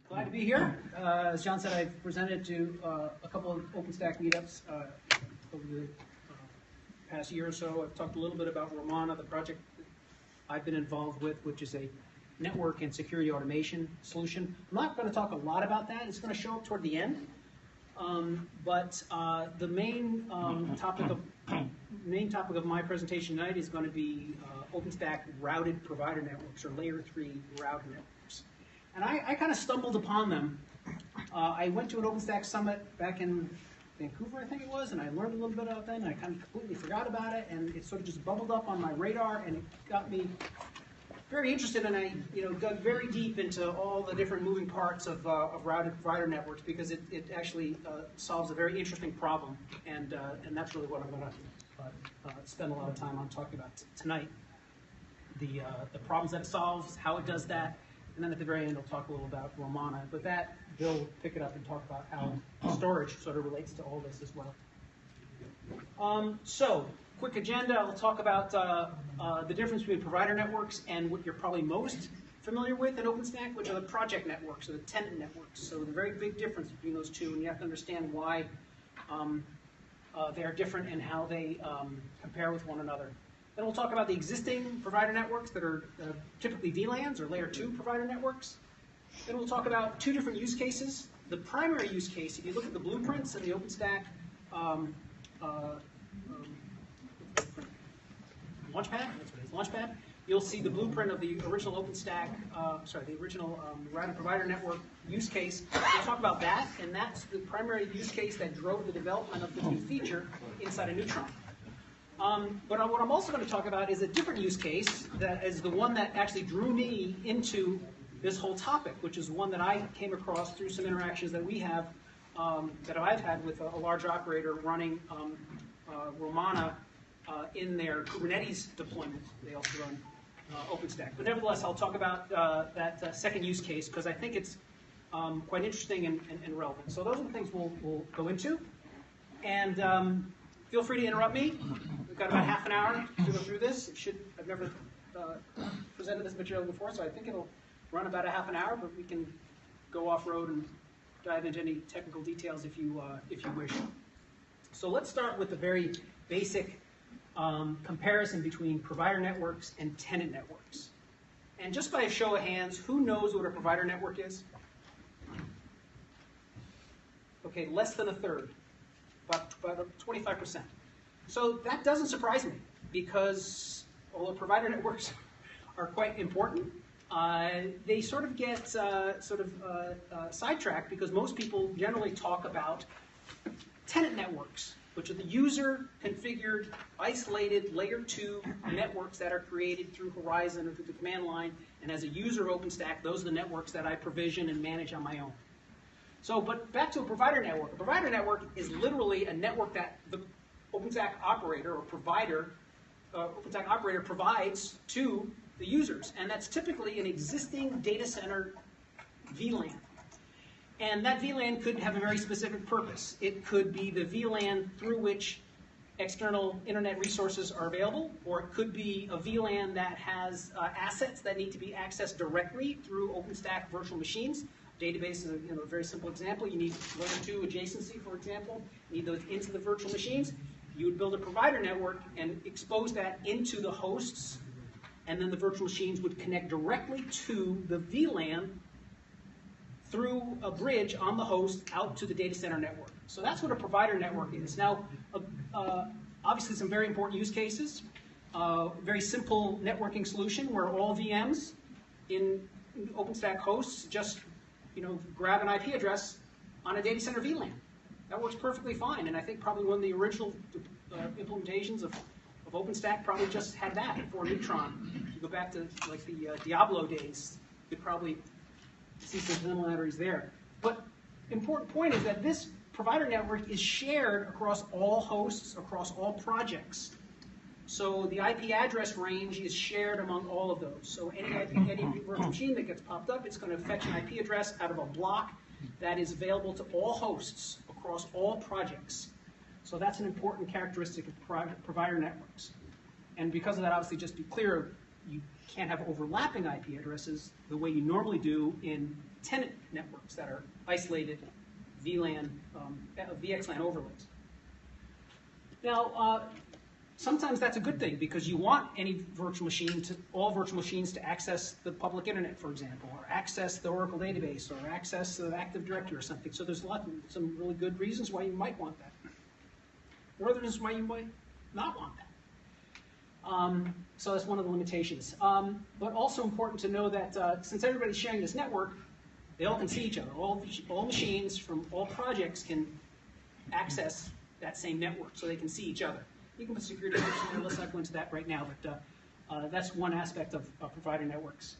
Glad to be here. As John said, I've presented to a couple of OpenStack meetups over the past year or so. I've talked a little bit about Romana, the project that I've been involved with, which is a network and security automation solution. I'm not going to talk a lot about that. It's going to show up toward the end. But the main topic of my presentation tonight is going to be OpenStack Routed Provider Networks, or Layer 3 router networks. And I kind of stumbled upon them. I went to an OpenStack summit back in Vancouver, I think it was, and I learned a little bit about that, and I kind of completely forgot about it, and it sort of just bubbled up on my radar, and it got me very interested, and I dug very deep into all the different moving parts of routed provider networks, because it actually solves a very interesting problem, and that's really what I'm going to spend a lot of time on talking about tonight. The problems that it solves, how it does that, and then at the very end I'll talk a little about Romana. But that, Bill will pick it up and talk about how storage sort of relates to all this as well. So, quick agenda. I'll talk about the difference between provider networks and what you're probably most familiar with in OpenStack, which are the project networks or the tenant networks. So the very big difference between those two, and you have to understand why they are different and how they compare with one another. Then we'll talk about the existing provider networks that are typically VLANs or layer 2 provider networks. Then we'll talk about two different use cases. The primary use case, if you look at the blueprints in the OpenStack Launchpad, that's what it is, Launchpad, you'll see the blueprint of the original OpenStack, the original routed provider network use case. We'll talk about that, and that's the primary use case that drove the development of the new feature inside of Neutron. But what I'm also going to talk about is a different use case that is the one that actually drew me into this whole topic, which is one that I came across through some interactions that we have, that I've had with a large operator running Romana in their Kubernetes deployment. They also run OpenStack. But nevertheless, I'll talk about that second use case because I think it's quite interesting and relevant. So those are the things we'll go into. And feel free to interrupt me. We've got about half an hour to go through this. I've never presented this material before, so I think it'll run about a half an hour, but we can go off-road and dive into any technical details if you wish. So let's start with the very basic comparison between provider networks and tenant networks. And just by a show of hands, who knows what a provider network is? Okay, less than a third. About 25%. So that doesn't surprise me because although provider networks are quite important, they sort of get sidetracked because most people generally talk about tenant networks, which are the user-configured, isolated Layer 2 networks that are created through Horizon or through the command line. And as a user of OpenStack, those are the networks that I provision and manage on my own. So, but back to a provider network. A provider network is literally a network that the OpenStack operator or provider, OpenStack operator provides to the users, and that's typically an existing data center VLAN. And that VLAN could have a very specific purpose. It could be the VLAN through which external internet resources are available, or it could be a VLAN that has assets that need to be accessed directly through OpenStack virtual machines. Database is a very simple example. You need layer 2 adjacency, for example. You need those into the virtual machines. You would build a provider network and expose that into the hosts, and then the virtual machines would connect directly to the VLAN through a bridge on the host out to the data center network. So that's what a provider network is. Now, obviously some very important use cases. Very simple networking solution where all VMs in OpenStack hosts just grab an IP address on a data center VLAN. That works perfectly fine, and I think probably one of the original implementations of OpenStack probably just had that before Neutron. If you go back to like the Diablo days, you could probably see some similarities there. But important point is that this provider network is shared across all hosts, across all projects. So the IP address range is shared among all of those. So any virtual machine that gets popped up, it's going to fetch an IP address out of a block that is available to all hosts across all projects. So that's an important characteristic of provider networks. And because of that, obviously, just to be clear, can't have overlapping IP addresses the way you normally do in tenant networks that are isolated VLAN, VXLAN overlays. Now, sometimes that's a good thing because you want all virtual machines to access the public internet, for example, or access the Oracle database, or access the Active Directory or something. So there's some really good reasons why you might want that. Or other reasons why you might not want that. So that's one of the limitations. But also important to know that since everybody's sharing this network, they all can see each other. All machines from all projects can access that same network, so they can see each other. You can put security features in there. Let's not go into that right now, but that's one aspect of provider networks.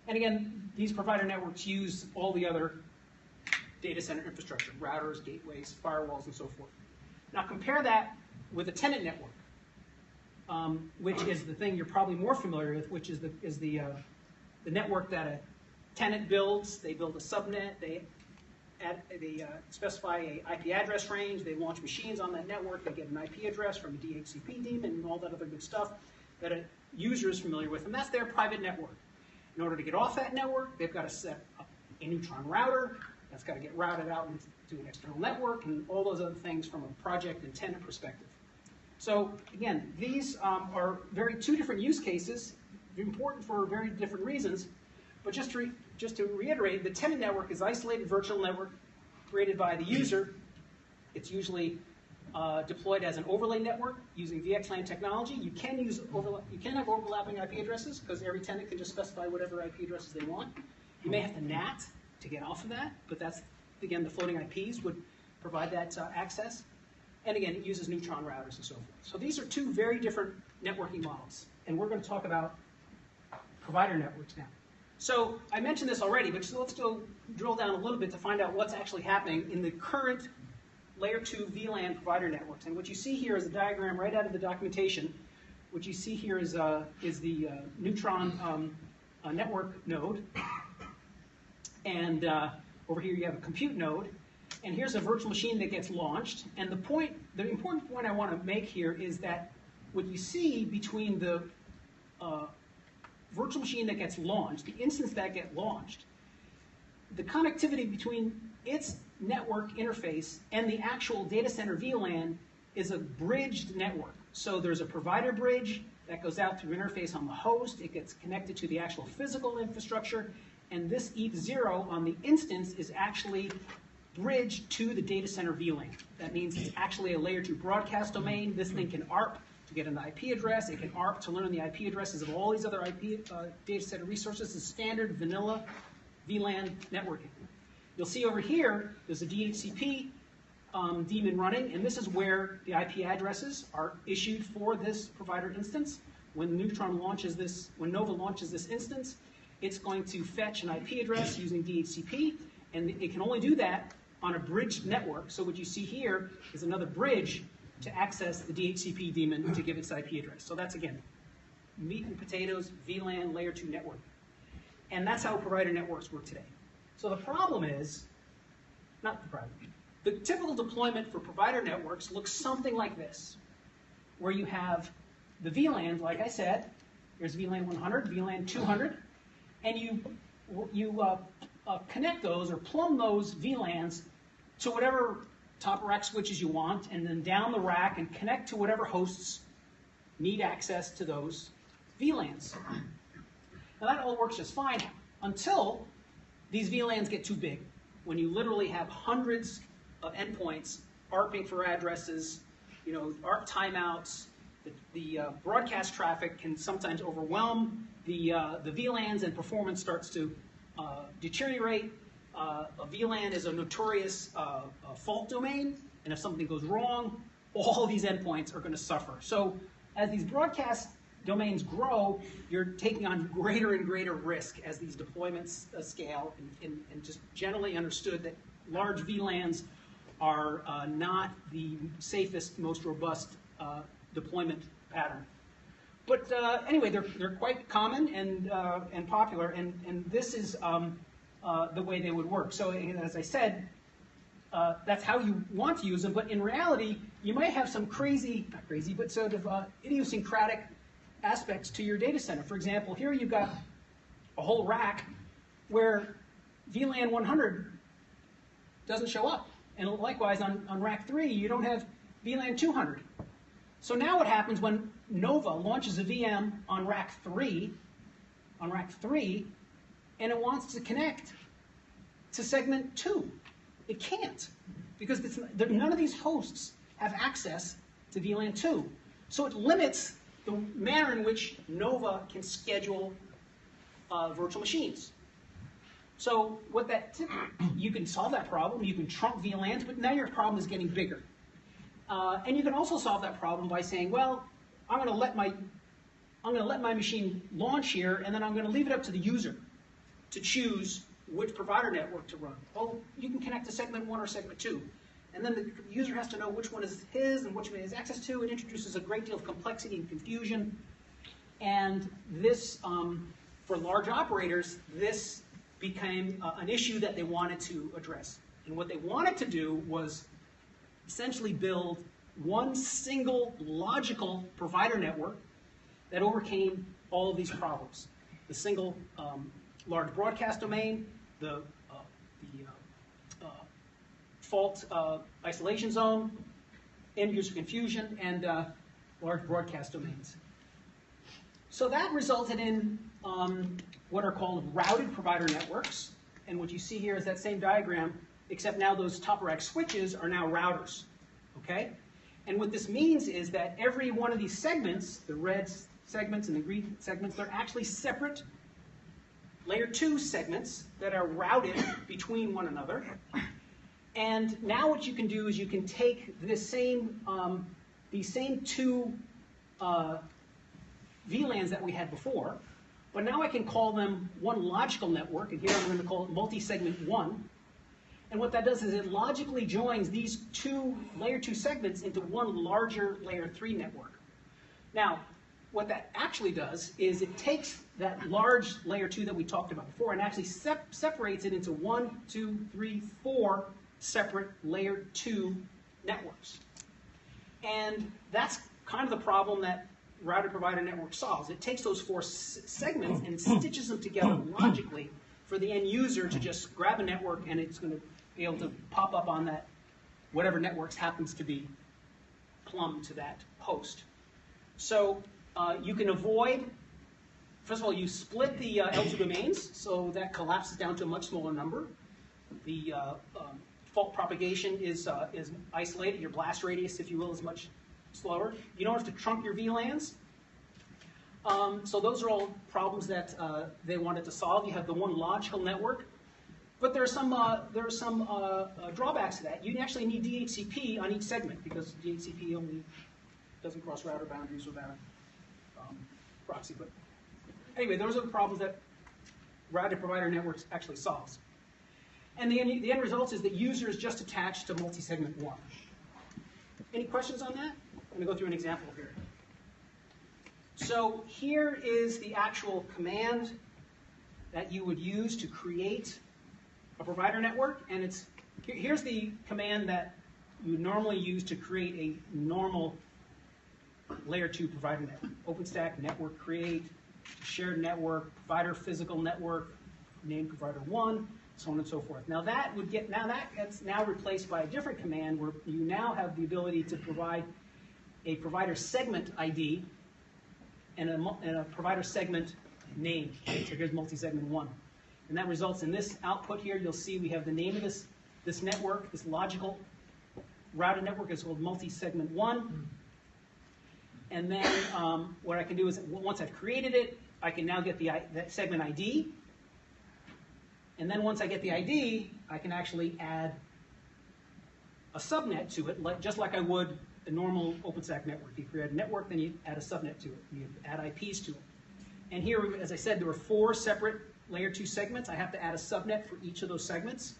And again, these provider networks use all the other data center infrastructure, routers, gateways, firewalls, and so forth. Now compare that with a tenant network, which is the thing you're probably more familiar with, which is the network that a tenant builds. They build a subnet. They specify a IP address range. They launch machines on that network. They get an IP address from a DHCP daemon and all that other good stuff that a user is familiar with, and that's their private network. In order to get off that network, they've got to set up a neutron router. That's got to get routed out into an external network and all those other things from a project and tenant perspective. So again, these are two different use cases, important for very different reasons. But just to reiterate, the tenant network is an isolated virtual network created by the user. It's usually deployed as an overlay network using VXLAN technology. You can have overlapping IP addresses because every tenant can just specify whatever IP addresses they want. You may have to NAT to get off of that, but that's, again, the floating IPs would provide that access. And again, it uses neutron routers and so forth. So these are two very different networking models. And we're going to talk about provider networks now. So I mentioned this already, but let's go drill down a little bit to find out what's actually happening in the current Layer 2 VLAN provider networks. And what you see here is a diagram right out of the documentation. What you see here is the neutron network node. And over here you have a compute node. And here's a virtual machine that gets launched. And the important point I want to make here is that what you see between the virtual machine that gets launched, the instance that gets launched, the connectivity between its network interface and the actual data center VLAN is a bridged network. So there's a provider bridge that goes out through interface on the host. It gets connected to the actual physical infrastructure. And this ETH0 on the instance is actually bridged to the data center VLAN. That means it's actually a layer 2 broadcast domain. This thing can ARP to get an IP address. It can ARP to learn the IP addresses of all these other data center resources. It's standard vanilla VLAN networking. You'll see over here, there's a DHCP daemon running, and this is where the IP addresses are issued for this provider instance. When when Nova launches this instance, it's going to fetch an IP address using DHCP, and it can only do that on a bridged network. So what you see here is another bridge to access the DHCP daemon to give its IP address. So that's, again, meat and potatoes, VLAN, layer 2 network. And that's how provider networks work today. So the problem is, the typical deployment for provider networks looks something like this, where you have the VLANs, like I said, here's VLAN 100, VLAN 200, and you connect those or plumb those VLANs to whatever top rack switches you want, and then down the rack and connect to whatever hosts need access to those VLANs. Now that all works just fine until these VLANs get too big, when you literally have hundreds of endpoints ARPing for addresses, ARP timeouts. The broadcast traffic can sometimes overwhelm the VLANs, and performance starts to deteriorate. A VLAN is a notorious fault domain, and if something goes wrong, all these endpoints are going to suffer. So as these broadcast domains grow, you're taking on greater and greater risk as these deployments scale, and just generally understood that large VLANs are not the safest, most robust deployment pattern. But anyway, they're quite common and popular, and this is the way they would work. So as I said, that's how you want to use them, but in reality, you might have some not crazy, but sort of idiosyncratic aspects to your data center. For example, here you've got a whole rack where VLAN 100 doesn't show up. And likewise, on rack 3, you don't have VLAN 200. So now what happens when Nova launches a VM on rack 3, and it wants to connect to segment 2? It can't, because none of these hosts have access to VLAN 2. So it limits the manner in which Nova can schedule virtual machines. So you can solve that problem. You can trunk VLANs, but now your problem is getting bigger. And you can also solve that problem by saying, well, I'm going to let my machine launch here, and then I'm going to leave it up to the user to choose which provider network to run. Well, you can connect to segment 1 or segment 2. And then the user has to know which one is his and which one he has access to. It introduces a great deal of complexity and confusion. And this, for large operators, this became an issue that they wanted to address. And what they wanted to do was essentially build one single logical provider network that overcame all of these problems. The single large broadcast domain, the fault isolation zone, end user confusion, and large broadcast domains. So that resulted in what are called routed provider networks. And what you see here is that same diagram, except now those top rack switches are now routers. Okay? And what this means is that every one of these segments, the red segments and the green segments, they're actually separate layer 2 segments that are routed between one another. And now what you can do is you can take these same two VLANs that we had before, but now I can call them one logical network, and here I'm going to call it multi-segment 1. And what that does is it logically joins these two layer 2 segments into one larger layer 3 network. Now, what that actually does is it takes that large layer 2 that we talked about before and actually separates it into 1, 2, 3, 4 separate layer 2 networks. And that's kind of the problem that routed provider network solves. It takes those 4 segments and stitches them together logically for the end user to just grab a network, and it's going to be able to pop up on that, whatever networks happens to be plumbed to that host. So you can avoid, first of all, you split the L2 domains, so that collapses down to a much smaller number. The fault propagation is isolated. Your blast radius, if you will, is much slower. You don't have to trunk your VLANs. So those are all problems that they wanted to solve. You have the one logical network, but there are some drawbacks to that. You actually need DHCP on each segment because DHCP only doesn't cross router boundaries without a proxy. But anyway, those are the problems that routed provider networks actually solves. And the end result is that users just attach to multi-segment 1. Any questions on that? I'm going to go through an example here. So here is the actual command that you would use to create a provider network, and here's the command that you would normally use to create a normal layer 2 provider network. OpenStack network create, shared network, provider physical network, name provider 1, so on and so forth. Now that gets now replaced by a different command where you now have the ability to provide a provider segment ID and a provider segment name. So here's multi-segment 1. And that results in this output here. You'll see we have the name of this network, this logical routed network is called multi-segment 1. And then what I can do is once I've created it, I can now get that segment ID. And then once I get the ID, I can actually add a subnet to it, just like I would a normal OpenStack network. You create a network, then you add a subnet to it. You add IPs to it. And here, as I said, there are 4 separate layer 2 segments. I have to add a subnet for each of those segments.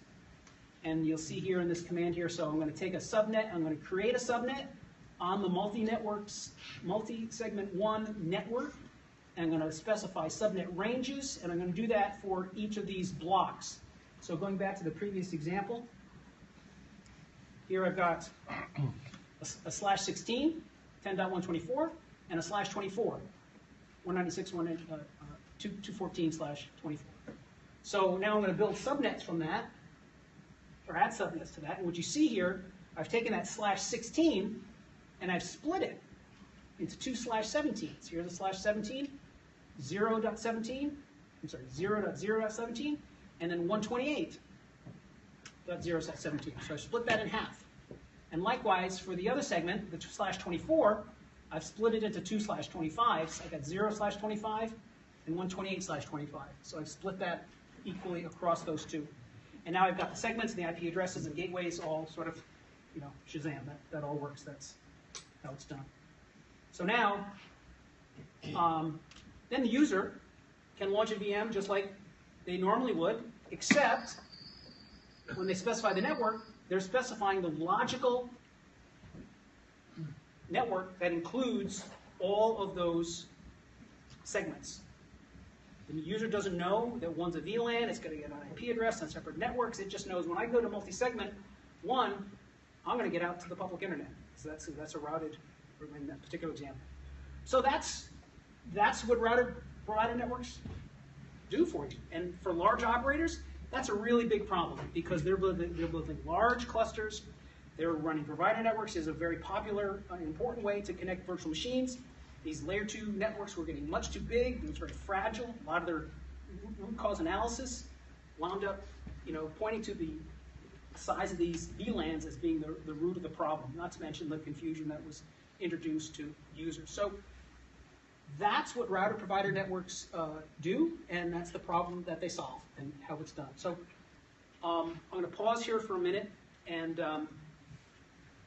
And you'll see here in this command here, so I'm going to take a subnet, I'm going to create a subnet on the multi-segment 1 network. And I'm going to specify subnet ranges, and I'm going to do that for each of these blocks. So going back to the previous example, here I've got a /16, 10.124, and a /24. 214/24. So now I'm going to build subnets from that, or add subnets to that. And what you see here, I've taken that /16 and I've split it into 2/17. So here's a /17, 0.17, I'm sorry, 0.0.17, and then 128.0.17. So I split that in half. And likewise, for the other segment, the /24, I've split it into 2/25s. I got 0/25 and 128/25. So I've split that equally across those two. And now I've got the segments and the IP addresses and gateways all sort of, you know, Shazam. That all works. That's how it's done. So now, then the user can launch a VM just like they normally would, except when they specify the network, they're specifying the logical network that includes all of those segments. The user doesn't know that one's a VLAN, it's going to get an IP address and separate networks. It just knows when I go to multi-segment 1, I'm going to get out to the public internet. So that's a routed, in that particular example. So that's what routed provider networks do for you. And for large operators, that's a really big problem because they're building large clusters. They're running provider networks is a very popular, important way to connect virtual machines. These layer 2 networks were getting much too big. It was very fragile. A lot of their root cause analysis wound up, you know, pointing to the size of these VLANs as being the root of the problem, not to mention the confusion that was introduced to users. So that's what router provider networks do, and that's the problem that they solve and how it's done. So I'm going to pause here for a minute and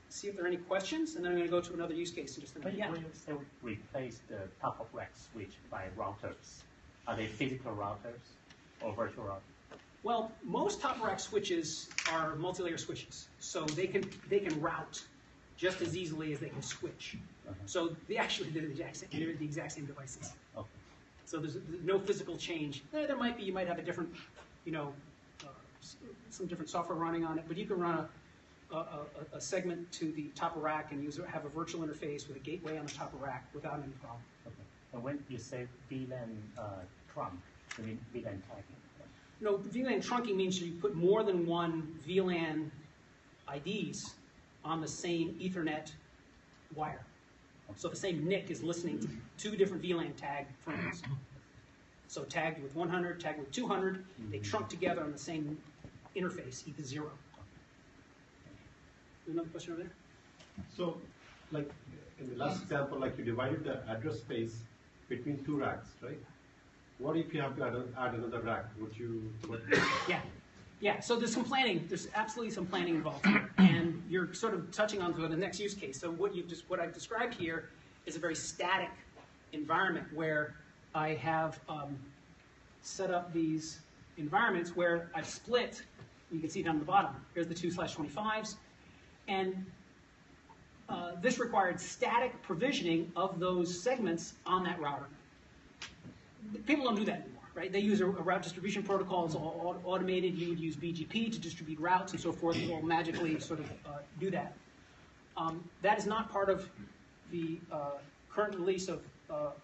see if there are any questions, and then I'm going to go to another use case in just a minute. When you say replace the top-of-rack switch by routers, are they physical routers or virtual routers? Well, most top-of-rack switches are multi-layer switches, so they can route just as easily as they can switch. So they're the exact same devices. Okay. So there's no physical change. There might be, you might have a different, you know, some different software running on it, but you can run a segment to the top of rack and have a virtual interface with a gateway on the top of rack without any problem. Okay. And when you say VLAN trunk, you mean VLAN tagging? No, VLAN trunking means you put more than one VLAN IDs on the same Ethernet wire. So the same NIC is listening to 2 different VLAN tag frames. So tagged with 100, tagged with 200, they trunk together on the same interface, ether 0. Another question over there? So, like in the last example, like you divided the address space between 2 racks, right? What if you have to add another rack? Would you? Yeah. So there's some planning. There's absolutely some planning involved here, and you're sort of touching on to the next use case. So what I've described here is a very static environment where I have set up these environments where I've split. You can see down at the bottom. Here's the 2/25s. And this required static provisioning of those segments on that router. People don't do that anymore, right? They use a route distribution protocol. It's all automated. You would use BGP to distribute routes and so forth. It will magically sort of do that. That is not part of the current release of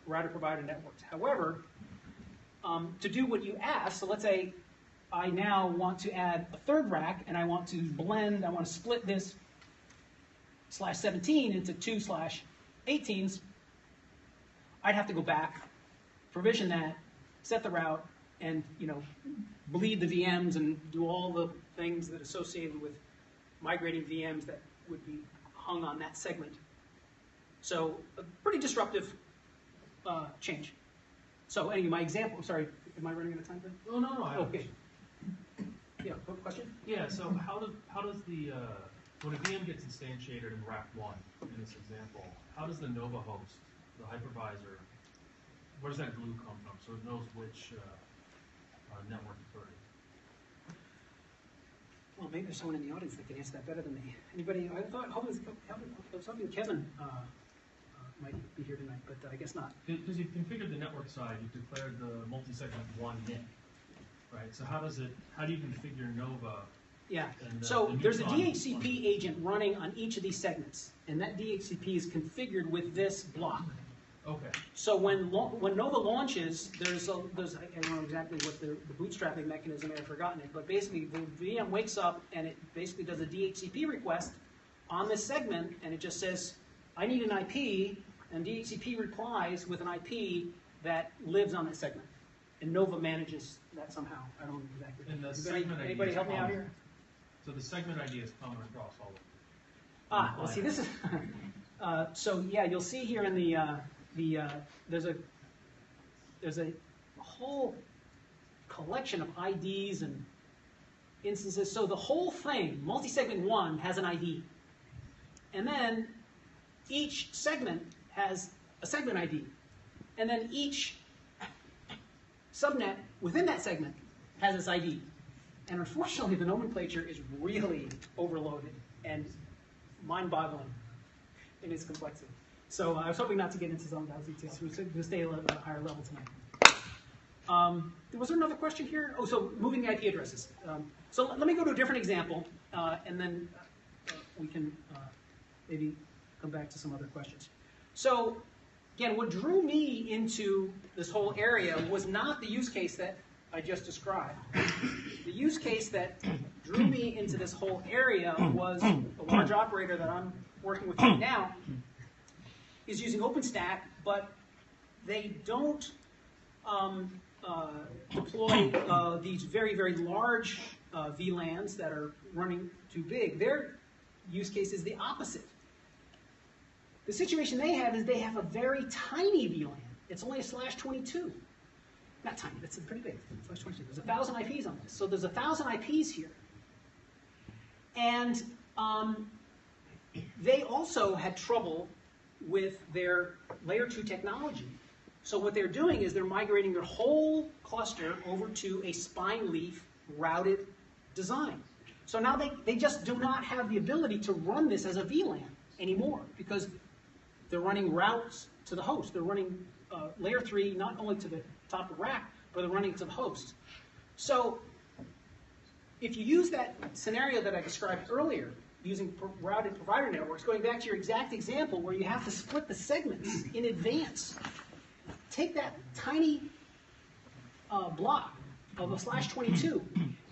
router provider networks. However, to do what you asked, so let's say I now want to add a 3rd rack and I want to blend, I want to split this /17 into 2/18s, I'd have to go back, provision that, set the route, and bleed the VMs and do all the things that are associated with migrating VMs that would be hung on that segment. So a pretty disruptive change. So anyway, my example, sorry, am I running out of time? Oh, no. Okay. Yeah, question? Yeah, so how does the, when a VM gets instantiated in rack 1, in this example, how does the Nova host, the hypervisor, where does that glue come from so it knows which network authority? Well, maybe there's someone in the audience that can answer that better than me. Anybody? I was hoping Kevin might be here tonight, but I guess not. Because you've configured the network side, you've declared the multi-segment 1 NIC, right? So how do you configure Nova? Yeah, so there's a DHCP agent running on each of these segments, and that DHCP is configured with this block. Okay. So when Nova launches, I don't know exactly what the bootstrapping mechanism, I've forgotten it, but basically the VM wakes up and it basically does a DHCP request on this segment, and it just says, I need an IP, and DHCP replies with an IP that lives on that segment. And Nova manages that somehow. I don't know exactly. And the segment ID Anybody is help me out common. here? So the segment ID is common across all of them. Well, see, this is so. Yeah, you'll see here in there's a whole collection of IDs and instances. So the whole thing, multi-segment 1, has an ID, and then each segment has a segment ID, and then each subnet within that segment has its ID. And unfortunately, the nomenclature is really overloaded and mind-boggling in its complexity. So I was hoping not to get into some of those details. We're going to stay at a higher level tonight. Was there another question here? Oh, so moving the IP addresses. So let me go to a different example, and then we can maybe come back to some other questions. So again, what drew me into this whole area was not the use case that I just described. The use case that drew me into this whole area was a large operator that I'm working with right now is using OpenStack, but they don't deploy these very, very large VLANs that are running too big. Their use case is the opposite. The situation they have is they have a very tiny VLAN. It's only a /22. Not tiny, that's pretty big. /22. There's 1,000 IPs on this. So there's 1,000 IPs here. And they also had trouble with their layer 2 technology. So what they're doing is they're migrating their whole cluster over to a spine leaf routed design. So now they just do not have the ability to run this as a VLAN anymore because they're running routes to the host. They're running layer 3 not only to the top of the rack, but they're running to the host. So if you use that scenario that I described earlier, using routed provider networks, going back to your exact example where you have to split the segments in advance, take that tiny block of a /22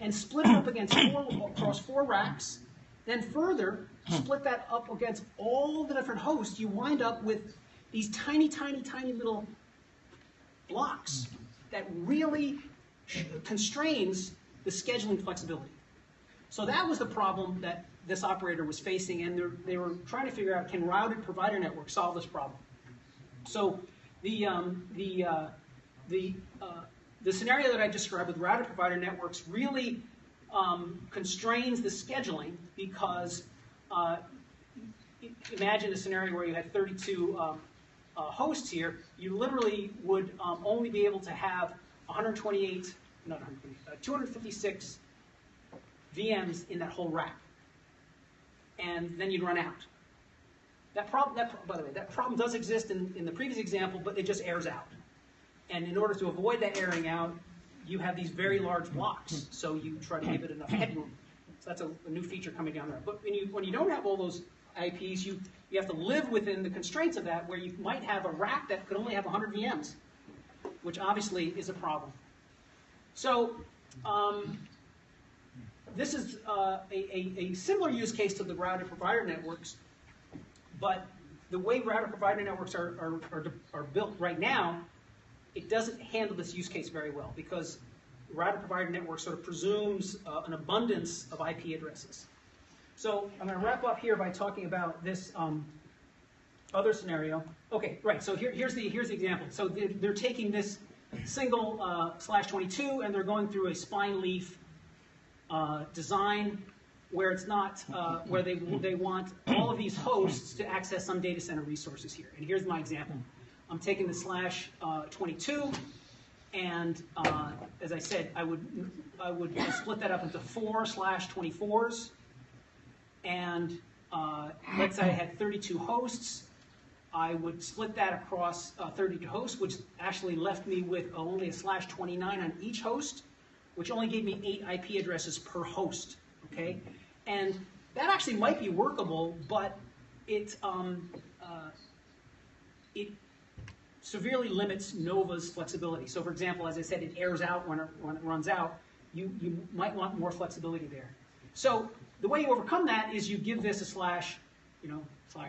and split it up across 4 racks, then further split that up against all the different hosts, you wind up with these tiny, tiny, tiny little blocks that really constrains the scheduling flexibility. So that was the problem that this operator was facing, and they were trying to figure out, can routed provider networks solve this problem? So the scenario that I described with routed provider networks really constrains the scheduling because imagine a scenario where you had 32 hosts here. You literally would only be able to have 256 VMs in that whole rack. And then you'd run out. By the way, that problem does exist in the previous example, but it just airs out. And in order to avoid that airing out, you have these very large blocks, so you try to give it enough headroom. So that's a new feature coming down there. But when you don't have all those IPs, you have to live within the constraints of that, where you might have a rack that could only have 100 VMs, which obviously is a problem. So this is a similar use case to the routed provider networks, but the way routed provider networks are built right now, it doesn't handle this use case very well because routed provider network sort of presumes an abundance of IP addresses. So I'm going to wrap up here by talking about this other scenario. Okay, right. So here's the example. So they're taking this single /22 and they're going through a spine leaf design where it's not where they want all of these hosts to access some data center resources here. And here's my example. I'm taking the /22, and as I said, I would split that up into 4 /24s. And let's say I had 32 hosts. I would split that across 32 hosts, which actually left me with only a /29 on each host, which only gave me 8 IP addresses per host. Okay, and that actually might be severely limits Nova's flexibility. So for example, as I said, it airs out when it runs out. You might want more flexibility there. So the way you overcome that is you give this a slash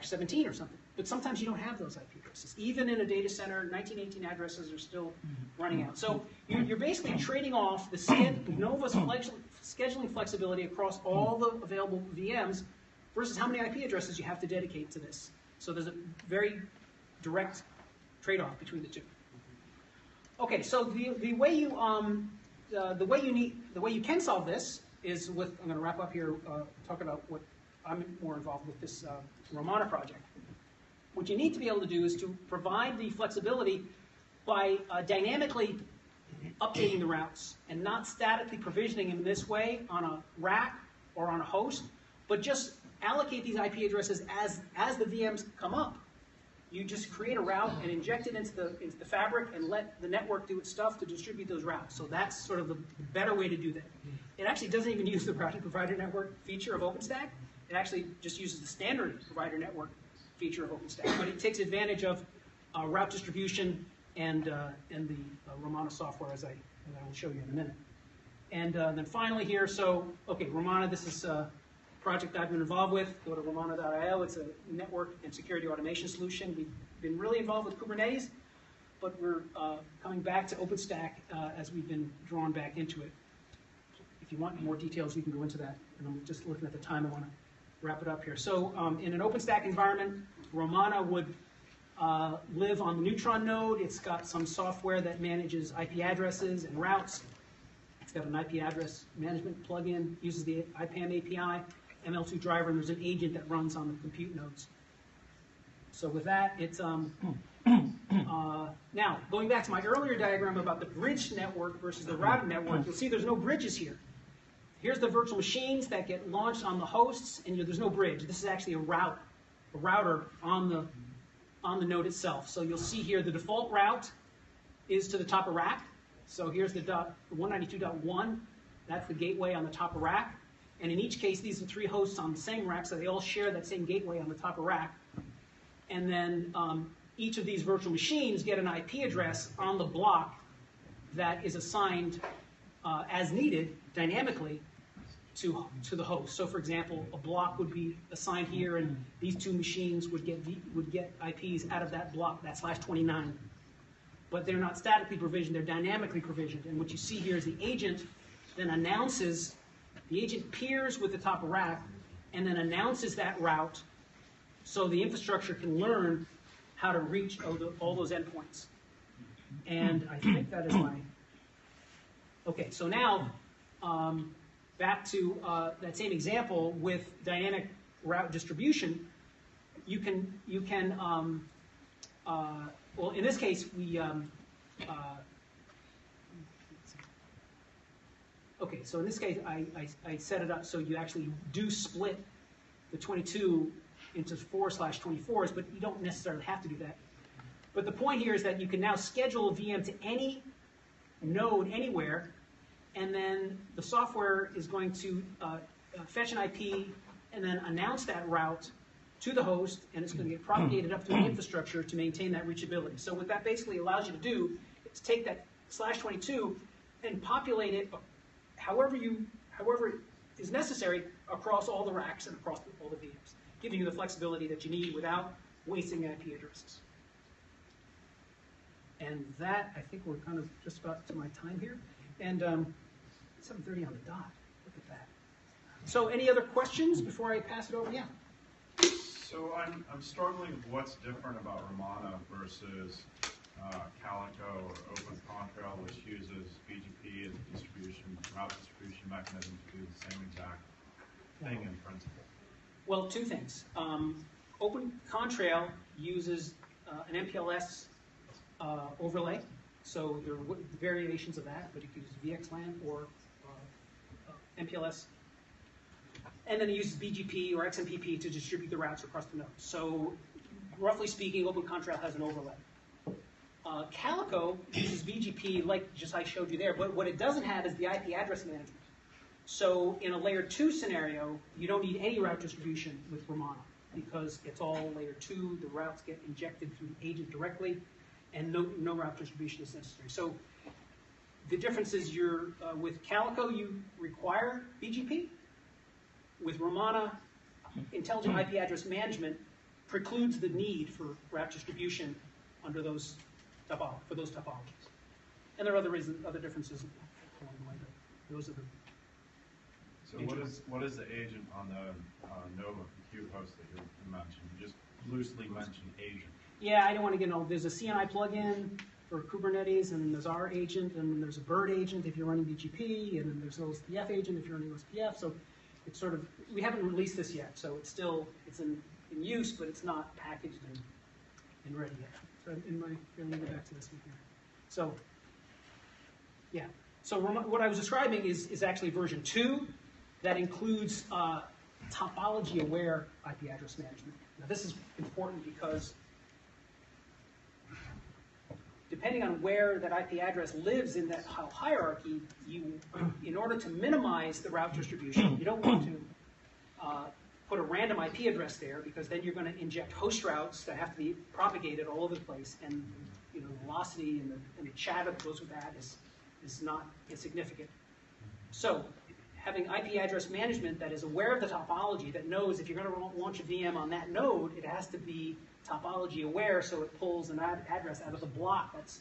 17 or something. But sometimes you don't have those IP addresses. Even in a data center, 1918 addresses are still running out. So you're basically trading off the Nova's scheduling flexibility across all the available VMs versus how many IP addresses you have to dedicate to this. So there's a very direct trade-off between the two. Okay, so the way you can solve this is with, I'm going to wrap up here, talk about what I'm more involved with this Romana project. What you need to be able to do is to provide the flexibility by dynamically updating the routes and not statically provisioning in this way on a rack or on a host, but just allocate these IP addresses as the VMs come up. You just create a route and inject it into the fabric and let the network do its stuff to distribute those routes. So that's sort of the better way to do that. It actually doesn't even use the routed provider network feature of OpenStack. It actually just uses the standard provider network feature of OpenStack, but it takes advantage of route distribution and the Romana software, as I will show you in a minute. And then finally here, so okay, Romana, this is a project I've been involved with. Go to romana.io. It's a network and security automation solution. We've been really involved with Kubernetes, but we're coming back to OpenStack as we've been drawn back into it. If you want more details, we can go into that. And I'm just looking at the time. I want to wrap it up here. So in an OpenStack environment, Romana would live on the Neutron node. It's got some software that manages IP addresses and routes. It's got an IP address management plugin, uses the IPAM API, ML2 driver, and there's an agent that runs on the compute nodes. So with that, it's now going back to my earlier diagram about the bridge network versus the routed network, you'll see there's no bridges here. Here's the virtual machines that get launched on the hosts, and there's no bridge. This is actually a router on the node itself. So you'll see here the default route is to the top of rack. So here's the 192.1. That's the gateway on the top of rack. And in each case, these are 3 hosts on the same rack, so they all share that same gateway on the top of rack. And then each of these virtual machines get an IP address on the block that is assigned as needed dynamically to the host. So for example, a block would be assigned here, and these 2 machines would get IPs out of that block, that /29. But they're not statically provisioned, they're dynamically provisioned. And what you see here is the agent then announces, the agent peers with the top of rack and then announces that route so the infrastructure can learn how to reach all those endpoints. And I think that is my, okay, so now back to that same example with dynamic route distribution, you can well, in this case, we, okay, so in this case, I set it up so you actually do split the 22 into 4/24s, but you don't necessarily have to do that. But the point here is that you can now schedule a VM to any node anywhere, and then the software is going to fetch an IP and then announce that route to the host, and it's going to get propagated up through the infrastructure to maintain that reachability. So what that basically allows you to do is take that /22 and populate it however is necessary across all the racks and across all the VMs, giving you the flexibility that you need without wasting IP addresses. And that, I think we're kind of just about to my time here. And 7:30 on the dot. Look at that. So any other questions before I pass it over? Yeah. So I'm struggling with what's different about Romana versus Calico or OpenContrail, which uses BGP as a route distribution mechanism to do the same exact thing in principle. Well, 2 things. OpenContrail uses an MPLS overlay, so there are variations of that, but it uses VXLAN or MPLS. And then it uses BGP or XMPP to distribute the routes across the nodes. So roughly speaking, OpenContrail has an overlay. Calico uses BGP like just I showed you there, but what it doesn't have is the IP address management. So in a layer 2 scenario, you don't need any route distribution with Romana because it's all layer 2. The routes get injected through the agent directly, and no route distribution is necessary. So the difference is with Calico, you require BGP. With Romana, intelligent IP address management precludes the need for route distribution under those topologies. And there are other differences along the way, but those are the. So what is the agent on the Nova compute host that you mentioned? You just loosely mentioned agent. Yeah, I don't want to get into. There's a CNI plugin for Kubernetes, and there's our agent, and there's a Bird agent if you're running BGP, and then there's an OSPF agent if you're running OSPF. So it's sort of, we haven't released this yet, so it's in use, but it's not packaged and ready yet. So I'm going to go back to this one here. So, yeah. So what I was describing is actually version 2 that includes topology-aware IP address management. Now this is important because depending on where that IP address lives in that hierarchy, in order to minimize the route distribution, you don't want to put a random IP address there because then you're going to inject host routes that have to be propagated all over the place, and the velocity and the chatter that goes with that is not insignificant. So having IP address management that is aware of the topology, that knows if you're going to launch a VM on that node, it has to be topology aware, so it pulls an address out of the block that's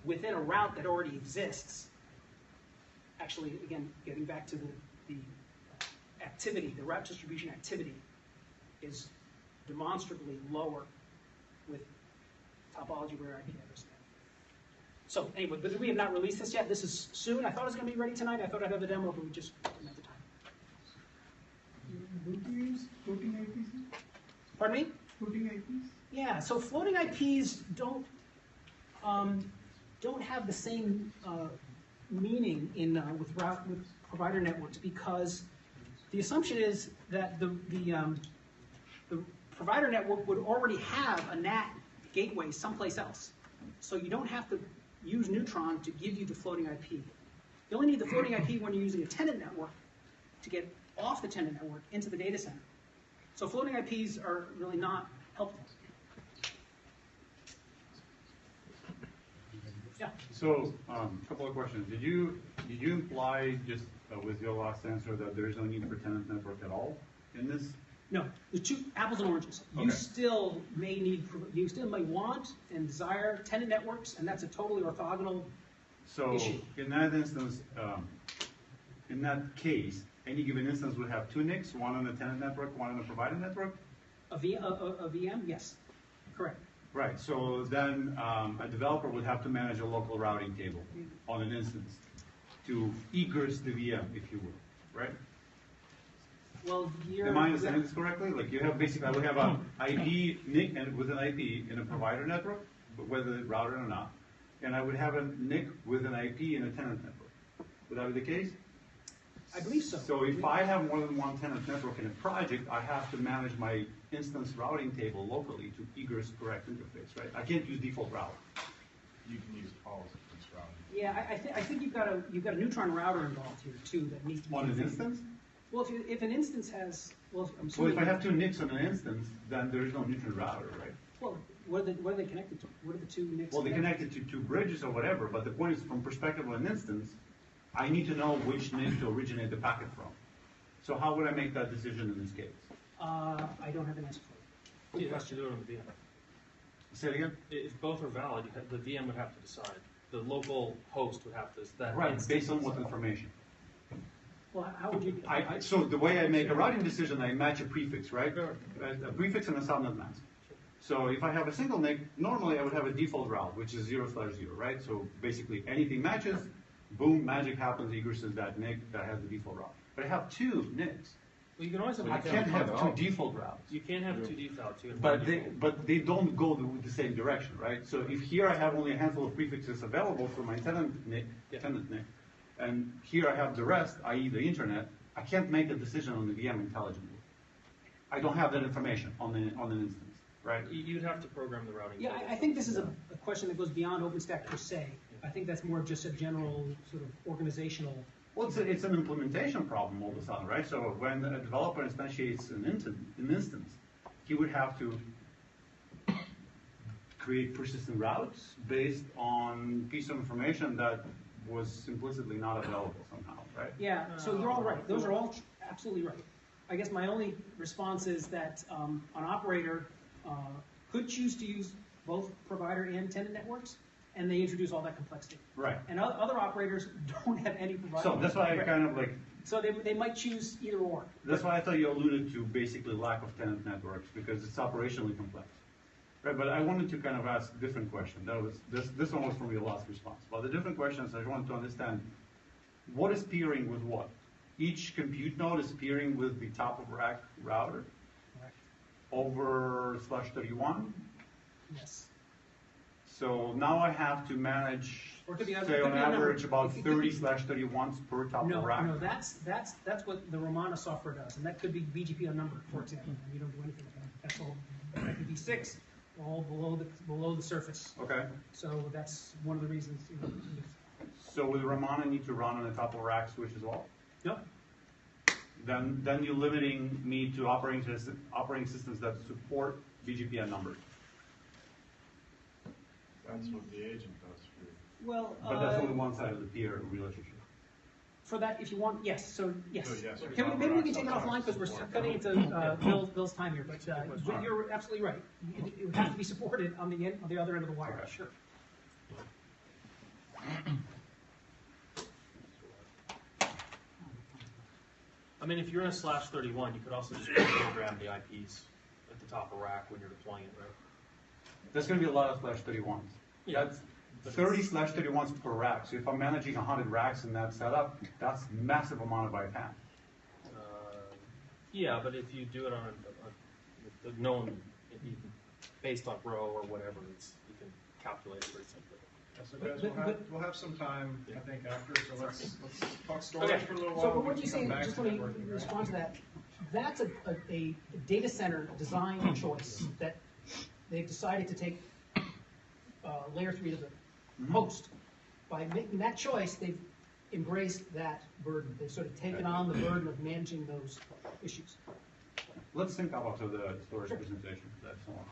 within a route that already exists. Actually, again, getting back to the activity, the route distribution activity is demonstrably lower with topology aware IP address management. So anyway, but we have not released this yet. This is soon. I thought it was going to be ready tonight. I thought I'd have the demo, but we just didn't have the time. Don't you use floating IPs? Pardon me? Floating IPs? Yeah, so floating IPs don't have the same meaning with provider networks, because the assumption is that the provider network would already have a NAT gateway someplace else. So you don't have to use Neutron to give you the floating IP. You only need the floating IP when you're using a tenant network to get off the tenant network into the data center. So floating IPs are really not helpful. Yeah. So, a couple of questions. Did you imply just with your last answer that there is no need for tenant network at all in this? No, the two apples and oranges. Okay. You still may want and desire tenant networks, and that's a totally orthogonal So, issue. in that instance, in that case, any given instance would have two NICs, one on the tenant network, one on the provider network? A VM, yes, correct. Right, so then a developer would have to manage a local routing table on an instance to egress the VM, if you will, right? Well, Am I understanding this correctly? Like you have basically, I would have an IP NIC and with an IP in a provider network, whether routed or not, and I would have a NIC with an IP in a tenant network. Would that be the case? I believe so. So if I have more than one tenant network in a project, I have to manage my instance routing table locally to egress correct interface, right? I can't use default route. You can use calls as routing. Yeah, I think you've got a Neutron router involved here too that needs to be On an configured. instance? Well, if an instance has, well, I'm So assuming. if I have two NICs on an instance, then there is no neutral router, right? Well, what are they connected to? What are the two NICs? Well, they're connected to two bridges or whatever, but the point is, from perspective of an instance, I need to know which NIC to originate the packet from. So how would I make that decision in this case? I don't have an answer for you. You have to do it on the VM. Say it again? If both are valid, the VM would have to decide. The local host would have to. Right, based on what information? Well, how would you? So the way I make a routing decision, I match a prefix, right? A prefix and a subnet mask. So if I have a single NIC, normally I would have a default route, which is 0/0, right? So basically anything matches, boom, magic happens, egresses that NIC that has the default route. But I have two NICs. Well, you can always have. I can't have two default routes. You can't have two defaults. You can But have they, default. but they don't go the same direction, right? So if here I have only a handful of prefixes available for my tenant NIC, and here I have the rest, i.e. the internet, I can't make a decision on the VM intelligently. I don't have that information on an instance, right? You'd have to program the routing. Yeah, I think this is a question that goes beyond OpenStack per se. I think that's more just a general sort of organizational. Well, it's an implementation problem all of a sudden, right? So when a developer instantiates an instance, he would have to create persistent routes based on piece of information that was implicitly not available somehow, right? Yeah, so you're all right. Those are all absolutely right. I guess my only response is that an operator could choose to use both provider and tenant networks, and they introduce all that complexity. Right. And other operators don't have any provider. So that's why I Right. kind of like, So they might choose either or. that's why I thought you alluded to basically lack of tenant networks because it's operationally complex. Right, but I wanted to kind of ask a different question. That was, this one was from your last response. But the different questions I wanted to understand, what is peering with what? Each compute node is peering with the top of rack router over /31. Yes. So now I have to manage, Or it could be say on average about It could be- 30/31s per top No, of rack. no, that's what the Romana software does, and that could be BGP unnumbered, for example. And you don't do anything with that. That's all. IPv6, all below the surface. Okay. So that's one of the reasons. So with Romana need to run on the top of rack switch as well? Nope. Then you're limiting me to operating systems that support BGP unnumbered. That's what the agent does for you. Well, But that's only one side of the peer relationship. for that, if you want, yes. So yes. So, yes, Maybe we can take it offline because we're cutting into Bill's time here. But you're absolutely right. It would have to be supported on the other end of the wire. Okay. Sure. I mean, if you're in a /31, you could also just program the IPs at the top of rack when you're deploying it, right? That's going to be a lot of /31s. Yeah. That's 30/31s per rack. So if I'm managing 100 racks in that setup, that's massive amount of bypass. Yeah, but if you do it on a known, based on row or whatever, you can calculate it very simply. So guys, we'll have some time, I think, after, so let's talk storage Okay. for a little while. So we what can you say, come back just to let me networking, right? respond to that. That's a data center design choice that they've decided to take layer 3 to the host. By making that choice, they've embraced that burden. They've sort of taken on the burden of managing those issues. Let's think about the storage presentation. That's all.